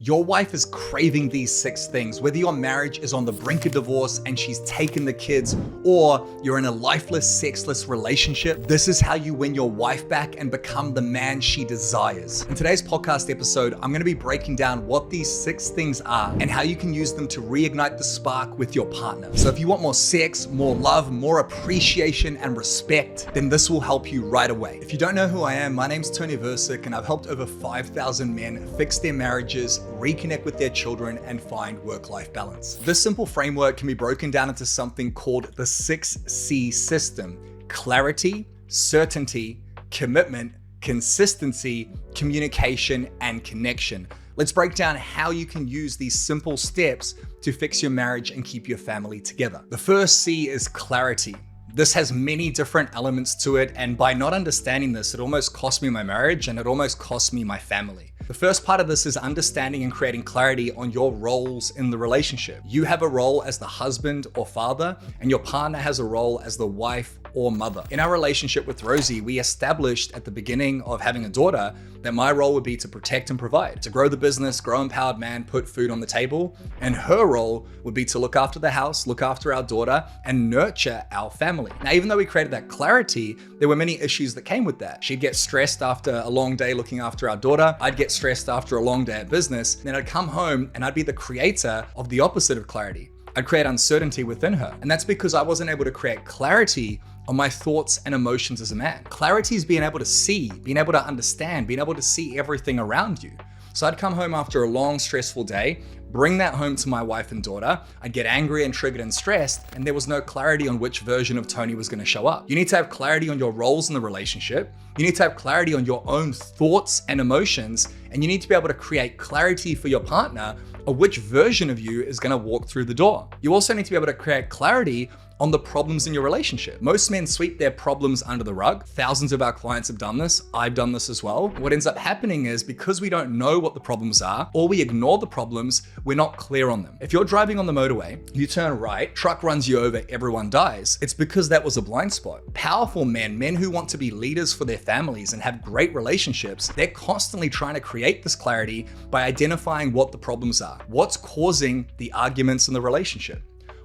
Your wife is craving these 6 things, whether your marriage is on the brink of divorce and she's taken the kids, or you're in a lifeless, sexless relationship. This is how you win your wife back and become the man she desires. In today's podcast episode, I'm going to be breaking down what these 6 things are and how you can use them to reignite the spark with your partner. So if you want more sex, more love, more appreciation and respect, then this will help you right away. If you don't know who I am, my name's Toni Versic and I've helped over 5,000 men fix their marriages, reconnect with their children, and find work-life balance. This simple framework can be broken down into something called the 6C system: clarity, certainty, commitment, consistency, communication, and connection. Let's break down how you can use these simple steps to fix your marriage and keep your family together. The first C is clarity. This has many different elements to it, and by not understanding this, it almost cost me my marriage and it almost cost me my family. The first part of this is understanding and creating clarity on your roles in the relationship. You have a role as the husband or father, and your partner has a role as the wife or mother. In our relationship with Rosie, we established at the beginning of having a daughter that my role would be to protect and provide, to grow the business, grow empowered man, put food on the table, and her role would be to look after the house, look after our daughter, and nurture our family. Now, even though we created that clarity, there were many issues that came with that. She'd get stressed after a long day looking after our daughter. I'd get stressed after a long day at business. Then I'd come home and I'd be the creator of the opposite of clarity. I'd create uncertainty within her. And that's because I wasn't able to create clarity on my thoughts and emotions as a man. Clarity is being able to see, being able to understand, being able to see everything around you. So I'd come home after a long, stressful day, bring that home to my wife and daughter. I'd get angry and triggered and stressed, and there was no clarity on which version of Toni was going to show up. You need to have clarity on your roles in the relationship. You need to have clarity on your own thoughts and emotions, and you need to be able to create clarity for your partner of which version of you is going to walk through the door. You also need to be able to create clarity on the problems in your relationship. Most men sweep their problems under the rug. Thousands of our clients have done this. I've done this as well. What ends up happening is because we don't know what the problems are, or we ignore the problems, we're not clear on them. If you're driving on the motorway, you turn right, truck runs you over, everyone dies. It's because that was a blind spot. Powerful men who want to be leaders for their families and have great relationships, they're constantly trying to create this clarity by identifying what the problems are. What's causing the arguments in the relationship?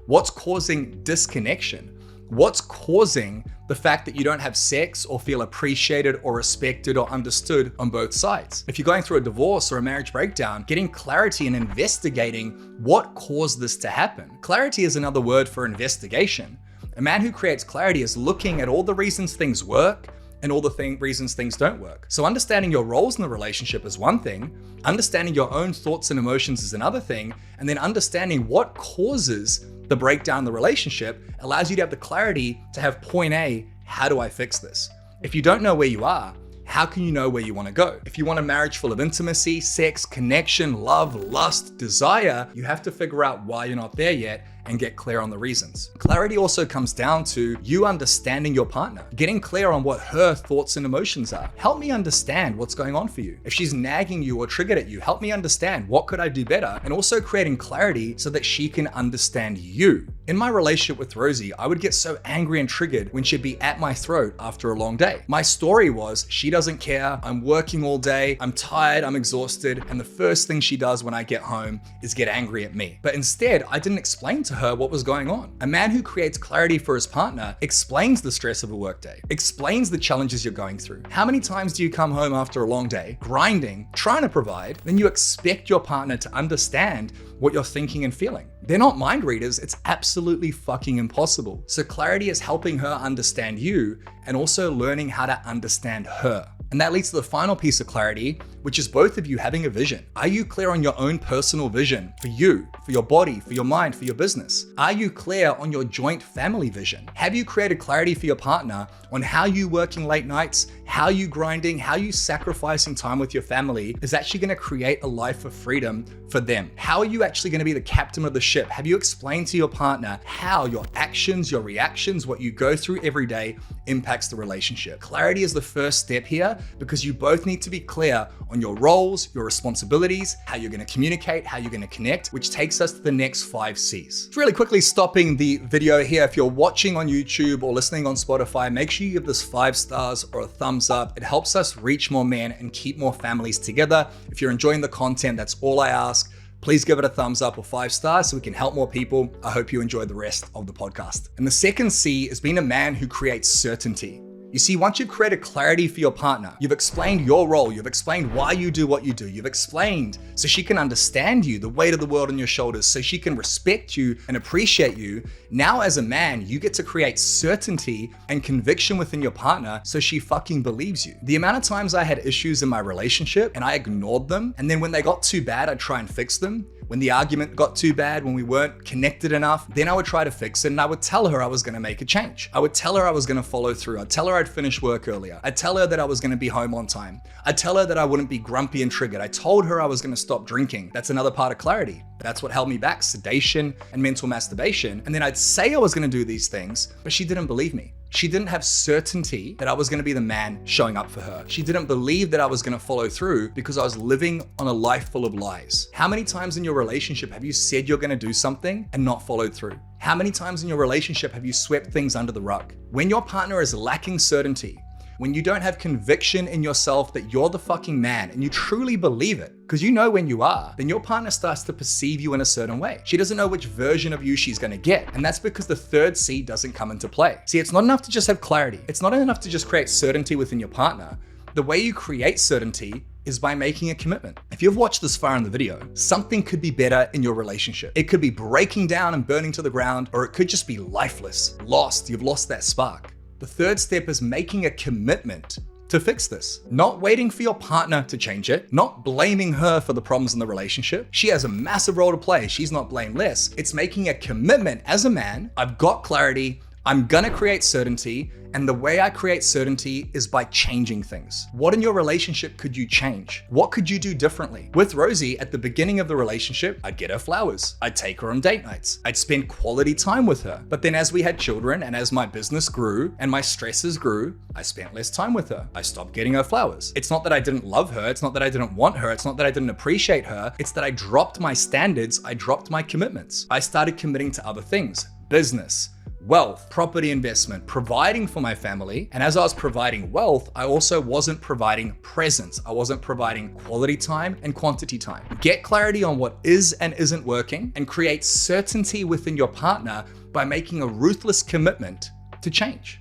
What's causing disconnection? What's causing the fact that you don't have sex or feel appreciated or respected or understood on both sides? If you're going through a divorce or a marriage breakdown, getting clarity and investigating what caused this to happen. Clarity is another word for investigation. A man who creates clarity is looking at all the reasons things work and all the reasons things don't work. So understanding your roles in the relationship is one thing, understanding your own thoughts and emotions is another thing, and then understanding what causes the breakdown in the relationship allows you to have the clarity to have point A, how do I fix this? If you don't know where you are, how can you know where you want to go? If you want a marriage full of intimacy, sex, connection, love, lust, desire, you have to figure out why you're not there yet and get clear on the reasons. Clarity also comes down to you understanding your partner, getting clear on what her thoughts and emotions are. Help me understand what's going on for you. If she's nagging you or triggered at you, help me understand what could I do better, and also creating clarity so that she can understand you. In my relationship with Rosie, I would get so angry and triggered when she'd be at my throat after a long day. My story was, she doesn't care, I'm working all day, I'm tired, I'm exhausted, and the first thing she does when I get home is get angry at me. But instead, I didn't explain to her what was going on. A man who creates clarity for his partner explains the stress of a workday, explains the challenges you're going through. How many times do you come home after a long day, grinding, trying to provide, then you expect your partner to understand what you're thinking and feeling? They're not mind readers. It's absolutely fucking impossible. So clarity is helping her understand you and also learning how to understand her. And that leads to the final piece of clarity, which is both of you having a vision. Are you clear on your own personal vision for you, for your body, for your mind, for your business? Are you clear on your joint family vision? Have you created clarity for your partner on how you working late nights, how you grinding, how you sacrificing time with your family is actually going to create a life of freedom for them? How are you actually going to be the captain of the ship? Have you explained to your partner how your actions, your reactions, what you go through every day impacts the relationship? Clarity is the first step here because you both need to be clear on your roles, your responsibilities, how you're going to communicate, how you're going to connect, which takes us to the next 5 C's. Really quickly stopping the video here. If you're watching on YouTube or listening on Spotify, make sure you give this 5 stars or a thumbs thumbs up. It helps us reach more men and keep more families together. If you're enjoying the content, that's all I ask. Please give it a thumbs up or 5 stars so we can help more people. I hope you enjoy the rest of the podcast. And the second C is being a man who creates certainty. You see, once you've created clarity for your partner, you've explained your role, you've explained why you do what you do, you've explained so she can understand you, the weight of the world on your shoulders, so she can respect you and appreciate you. Now as a man, you get to create certainty and conviction within your partner so she fucking believes you. The amount of times I had issues in my relationship and I ignored them, and then when they got too bad, I'd try and fix them. When the argument got too bad, when we weren't connected enough, then I would try to fix it and I would tell her I was gonna make a change. I would tell her I was gonna follow through. I'd tell her I'd finish work earlier. I'd tell her that I was gonna be home on time. I'd tell her that I wouldn't be grumpy and triggered. I told her I was gonna stop drinking. That's another part of clarity. That's what held me back, sedation and mental masturbation. And then I'd say I was gonna do these things, but she didn't believe me. She didn't have certainty that I was gonna be the man showing up for her. She didn't believe that I was gonna follow through because I was living on a life full of lies. How many times in your relationship have you said you're gonna do something and not followed through? How many times in your relationship have you swept things under the rug? When your partner is lacking certainty, when you don't have conviction in yourself that you're the fucking man and you truly believe it, because you know when you are, then your partner starts to perceive you in a certain way. She doesn't know which version of you she's gonna get. And that's because the third C doesn't come into play. See, it's not enough to just have clarity. It's not enough to just create certainty within your partner. The way you create certainty is by making a commitment. If you've watched this far in the video, something could be better in your relationship. It could be breaking down and burning to the ground, or it could just be lifeless, lost. You've lost that spark. The third step is making a commitment to fix this. Not waiting for your partner to change it, not blaming her for the problems in the relationship. She has a massive role to play. She's not blameless. It's making a commitment as a man. I've got clarity. I'm gonna create certainty, and the way I create certainty is by changing things. What in your relationship could you change? What could you do differently? With Rosie, at the beginning of the relationship, I'd get her flowers. I'd take her on date nights. I'd spend quality time with her. But then as we had children and as my business grew and my stresses grew, I spent less time with her. I stopped getting her flowers. It's not that I didn't love her. It's not that I didn't want her. It's not that I didn't appreciate her. It's that I dropped my standards. I dropped my commitments. I started committing to other things. Business, wealth, property investment, providing for my family. And as I was providing wealth, I also wasn't providing presence. I wasn't providing quality time and quantity time. Get clarity on what is and isn't working and create certainty within your partner by making a ruthless commitment to change.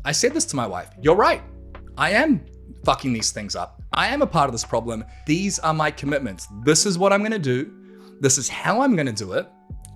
I said this to my wife. You're right. I am fucking these things up. I am a part of this problem. These are my commitments. This is what I'm gonna do. This is how I'm gonna do it.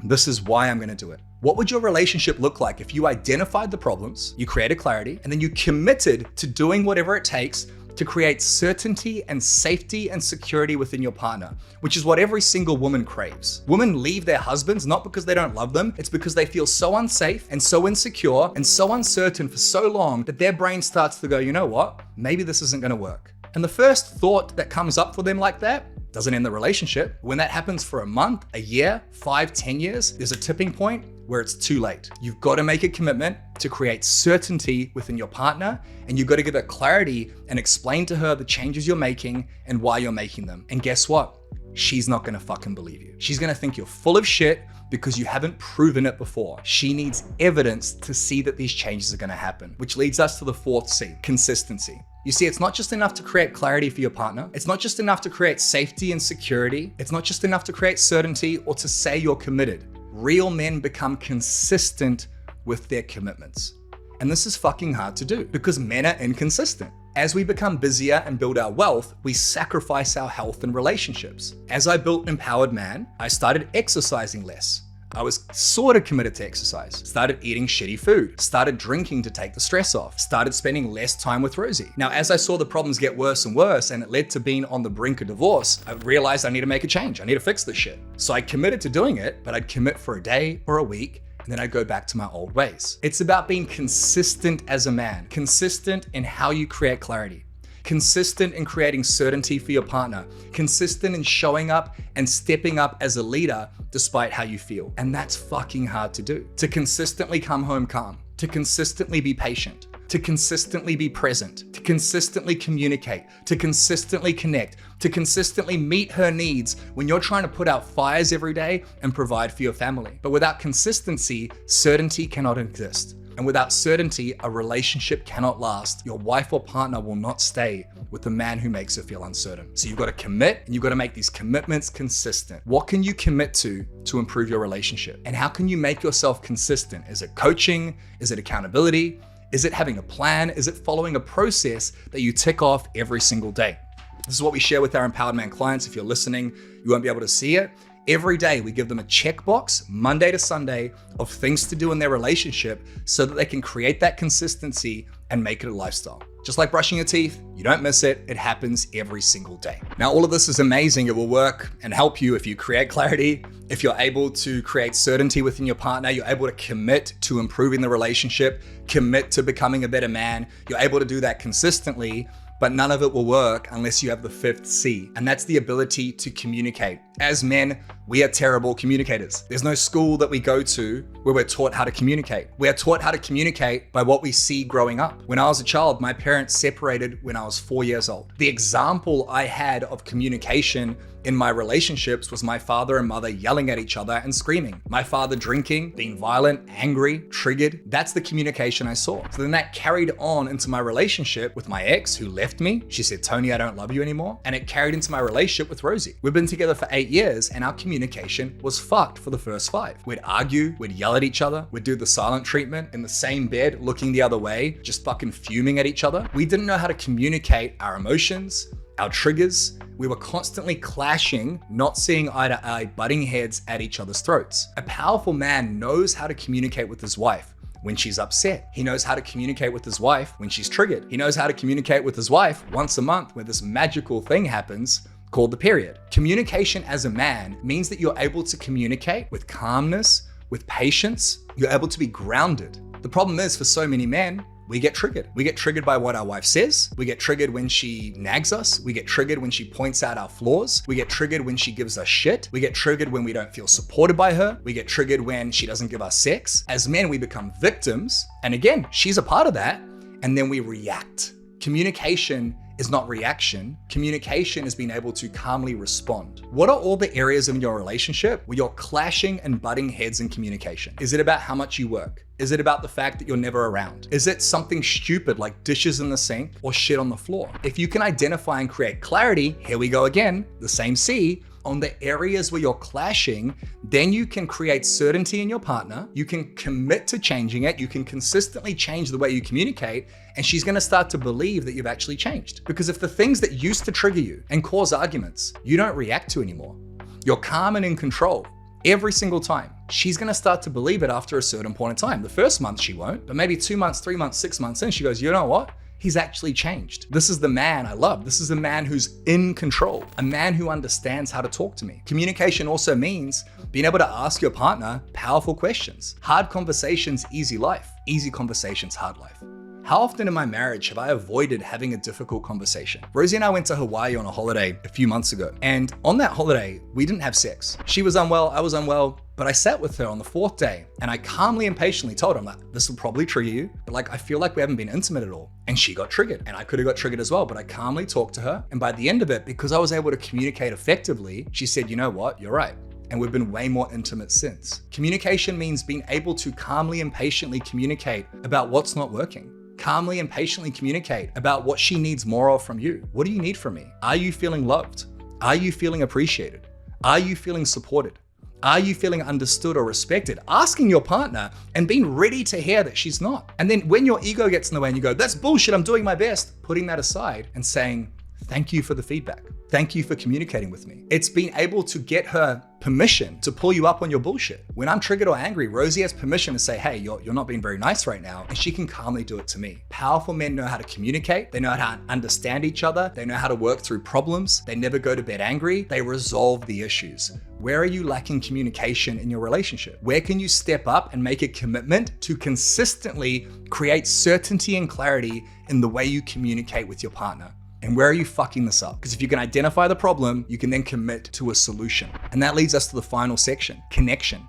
This is why I'm gonna do it. What would your relationship look like if you identified the problems, you created clarity, and then you committed to doing whatever it takes to create certainty and safety and security within your partner, which is what every single woman craves. Women leave their husbands not because they don't love them, it's because they feel so unsafe and so insecure and so uncertain for so long that their brain starts to go, you know what, maybe this isn't gonna work. And the first thought that comes up for them like that doesn't end the relationship. When that happens for a month, a year, 5, 10 years, there's a tipping point where it's too late. You've got to make a commitment to create certainty within your partner, and you've got to give her clarity and explain to her the changes you're making and why you're making them. And guess what? She's not gonna fucking believe you. She's gonna think you're full of shit because you haven't proven it before. She needs evidence to see that these changes are gonna happen, which leads us to the fourth C, consistency. You see, it's not just enough to create clarity for your partner. It's not just enough to create safety and security. It's not just enough to create certainty or to say you're committed. Real men become consistent with their commitments. And this is fucking hard to do because men are inconsistent. As we become busier and build our wealth, we sacrifice our health and relationships. As I built an empowered man, I started exercising less. I was sort of committed to exercise, started eating shitty food, started drinking to take the stress off, started spending less time with Rosie. Now, as I saw the problems get worse and worse and it led to being on the brink of divorce, I realized I need to make a change. I need to fix this shit. So I committed to doing it, but I'd commit for a day or a week and then I'd go back to my old ways. It's about being consistent as a man, consistent in how you create clarity, consistent in creating certainty for your partner, consistent in showing up and stepping up as a leader despite how you feel. And that's fucking hard to do. To consistently come home calm, to consistently be patient, to consistently be present, to consistently communicate, to consistently connect, to consistently meet her needs when you're trying to put out fires every day and provide for your family. But without consistency, certainty cannot exist. And without certainty, a relationship cannot last. Your wife or partner will not stay with the man who makes her feel uncertain. So you've got to commit, and you've got to make these commitments consistent. What can you commit to improve your relationship? And how can you make yourself consistent? Is it coaching? Is it accountability? Is it having a plan? Is it following a process that you tick off every single day? This is what we share with our Empowered Man clients. If you're listening, you won't be able to see it. Every day we give them a checkbox, Monday to Sunday, of things to do in their relationship so that they can create that consistency and make it a lifestyle. Just like brushing your teeth, you don't miss it. It happens every single day. Now, all of this is amazing. It will work and help you if you create clarity, if you're able to create certainty within your partner, you're able to commit to improving the relationship, commit to becoming a better man. You're able to do that consistently. But none of it will work unless you have the fifth C, and that's the ability to communicate. As men, we are terrible communicators. There's no school that we go to where we're taught how to communicate. We are taught how to communicate by what we see growing up. When I was a child, my parents separated when I was 4 years old. The example I had of communication in my relationships was my father and mother yelling at each other and screaming. My father drinking, being violent, angry, triggered. That's the communication I saw. So then that carried on into my relationship with my ex who left me. She said, "Tony, I don't love you anymore." And it carried into my relationship with Rosie. We've been together for 8 years and our communication was fucked for the first 5. We'd argue, we'd yell at each other, we'd do the silent treatment in the same bed, looking the other way, just fucking fuming at each other. We didn't know how to communicate our emotions, our triggers. We were constantly clashing, not seeing eye to eye, butting heads at each other's throats. A powerful man knows how to communicate with his wife when she's upset. He knows how to communicate with his wife when she's triggered. He knows how to communicate with his wife once a month where this magical thing happens called the period. Communication as a man means that you're able to communicate with calmness, with patience. You're able to be grounded. The problem is, for so many men, we get triggered. We get triggered by what our wife says. We get triggered when she nags us. We get triggered when she points out our flaws. We get triggered when she gives us shit. We get triggered when we don't feel supported by her. We get triggered when she doesn't give us sex. As men, we become victims. And again, she's a part of that. And then we react. Communication is not reaction. Communication is being able to calmly respond. What are all the areas in your relationship where you're clashing and butting heads in communication? Is it about how much you work? Is it about the fact that you're never around? Is it something stupid like dishes in the sink or shit on the floor? If you can identify and create clarity, here we go again, the same C, on the areas where you're clashing, then you can create certainty in your partner. You can commit to changing it. You can consistently change the way you communicate, and she's gonna start to believe that you've actually changed. Because if the things that used to trigger you and cause arguments, you don't react to anymore, you're calm and in control every single time, she's gonna start to believe it after a certain point in time. The first month she won't, but maybe 2 months, 3 months, 6 months in, she goes, you know what? He's actually changed. This is the man I love. This is a man who's in control, a man who understands how to talk to me. Communication also means being able to ask your partner powerful questions. Hard conversations, easy life. Easy conversations, hard life. How often in my marriage have I avoided having a difficult conversation? Rosie and I went to Hawaii on a holiday a few months ago. And on that holiday, we didn't have sex. She was unwell, I was unwell, but I sat with her on the 4th day and I calmly and patiently told her, this will probably trigger you, but I feel like we haven't been intimate at all. And she got triggered, and I could have got triggered as well, but I calmly talked to her. And by the end of it, because I was able to communicate effectively, she said, you know what, you're right. And we've been way more intimate since. Communication means being able to calmly and patiently communicate about what's not working. Calmly and patiently communicate about what she needs more of from you. What do you need from me? Are you feeling loved? Are you feeling appreciated? Are you feeling supported? Are you feeling understood or respected? Asking your partner and being ready to hear that she's not. And then when your ego gets in the way and you go, that's bullshit, I'm doing my best, putting that aside and saying, thank you for the feedback. Thank you for communicating with me. It's being able to get her permission to pull you up on your bullshit. When I'm triggered or angry, Rosie has permission to say, hey, you're not being very nice right now. And she can calmly do it to me. Powerful men know how to communicate. They know how to understand each other. They know how to work through problems. They never go to bed angry. They resolve the issues. Where are you lacking communication in your relationship? Where can you step up and make a commitment to consistently create certainty and clarity in the way you communicate with your partner? And where are you fucking this up? Because if you can identify the problem, you can then commit to a solution. And that leads us to the final section, connection.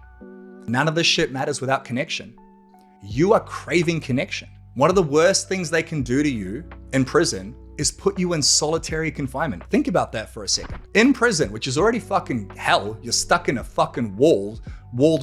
None of this shit matters without connection. You are craving connection. One of the worst things they can do to you in prison is put you in solitary confinement. Think about that for a second. In prison, which is already fucking hell, you're stuck in a fucking walled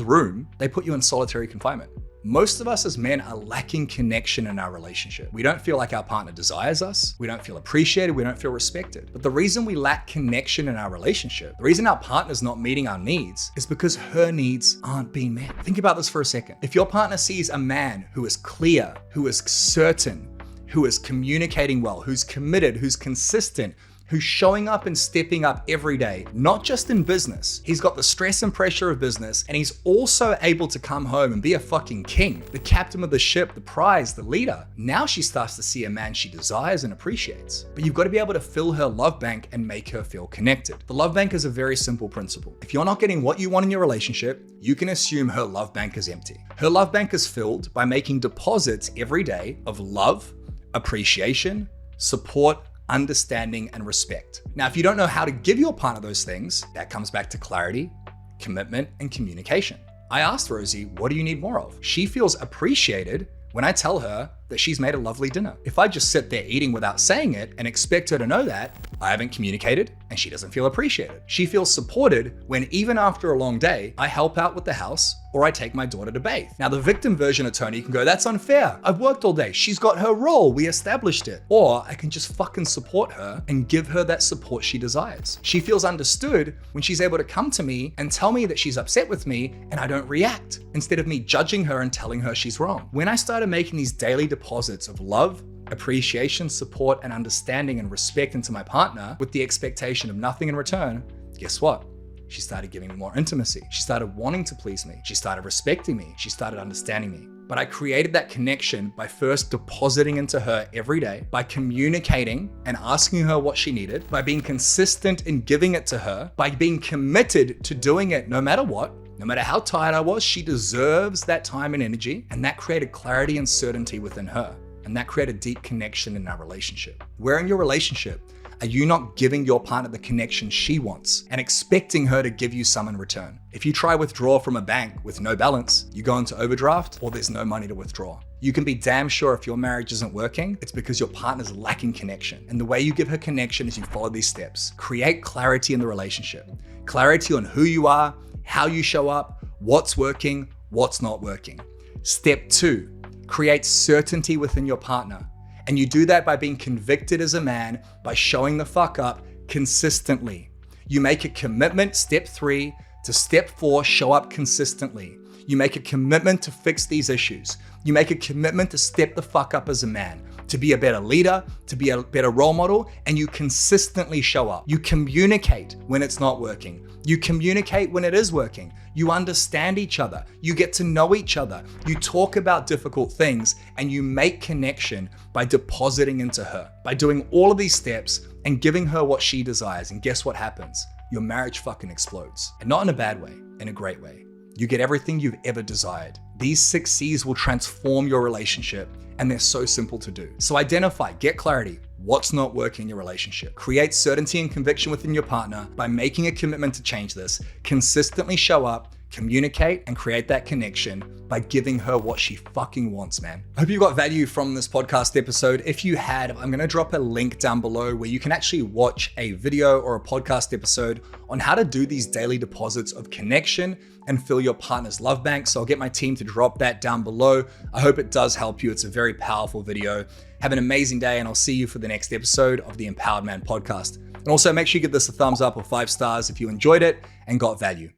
room, they put you in solitary confinement. Most of us as men are lacking connection in our relationship. We don't feel like our partner desires us. We don't feel appreciated. We don't feel respected. But the reason we lack connection in our relationship, the reason our partner's not meeting our needs is because her needs aren't being met. Think about this for a second. If your partner sees a man who is clear, who is certain, who is communicating well, who's committed, who's consistent, who's showing up and stepping up every day, not just in business. He's got the stress and pressure of business, and he's also able to come home and be a fucking king, the captain of the ship, the prize, the leader. Now she starts to see a man she desires and appreciates. But you've got to be able to fill her love bank and make her feel connected. The love bank is a very simple principle. If you're not getting what you want in your relationship, you can assume her love bank is empty. Her love bank is filled by making deposits every day of love, appreciation, support, understanding, and respect. Now, if you don't know how to give your partner those things, that comes back to clarity, commitment, and communication. I asked Rosie, what do you need more of? She feels appreciated when I tell her that she's made a lovely dinner. If I just sit there eating without saying it and expect her to know that, I haven't communicated and she doesn't feel appreciated. She feels supported when even after a long day, I help out with the house or I take my daughter to bathe. Now, the victim version of Toni can go, that's unfair. I've worked all day. She's got her role. We established it. Or I can just fucking support her and give her that support she desires. She feels understood when she's able to come to me and tell me that she's upset with me and I don't react, instead of me judging her and telling her she's wrong. When I started making these daily deposits of love, appreciation, support, and understanding and respect into my partner with the expectation of nothing in return, guess what? She started giving me more intimacy. She started wanting to please me. She started respecting me. She started understanding me. But I created that connection by first depositing into her every day, by communicating and asking her what she needed, by being consistent in giving it to her, by being committed to doing it no matter what. No matter how tired I was, she deserves that time and energy. And that created clarity and certainty within her. And that created deep connection in our relationship. Where in your relationship are you not giving your partner the connection she wants and expecting her to give you some in return? If you try withdraw from a bank with no balance, you go into overdraft or there's no money to withdraw. You can be damn sure if your marriage isn't working, it's because your partner's lacking connection. And the way you give her connection is you follow these steps. Create clarity in the relationship. Clarity on who you are, how you show up, what's working, what's not working. Step 2, create certainty within your partner. And you do that by being convicted as a man, by showing the fuck up consistently. You make a commitment, step 3, to step 4, show up consistently. You make a commitment to fix these issues. You make a commitment to step the fuck up as a man, to be a better leader, to be a better role model, and you consistently show up. You communicate when it's not working. You communicate when it is working. You understand each other. You get to know each other. You talk about difficult things and you make connection by depositing into her, by doing all of these steps and giving her what she desires. And guess what happens? Your marriage fucking explodes. And not in a bad way, in a great way. You get everything you've ever desired. These 6 C's will transform your relationship, and they're so simple to do. So identify, get clarity. What's not working in your relationship? Create certainty and conviction within your partner by making a commitment to change this. Consistently show up, communicate, and create that connection by giving her what she fucking wants, man. I hope you got value from this podcast episode. If you had, I'm gonna drop a link down below where you can actually watch a video or a podcast episode on how to do these daily deposits of connection and fill your partner's love bank. So I'll get my team to drop that down below. I hope it does help you. It's a very powerful video. Have an amazing day, and I'll see you for the next episode of the Empowered Man podcast. And also make sure you give this a thumbs up or 5 stars if you enjoyed it and got value.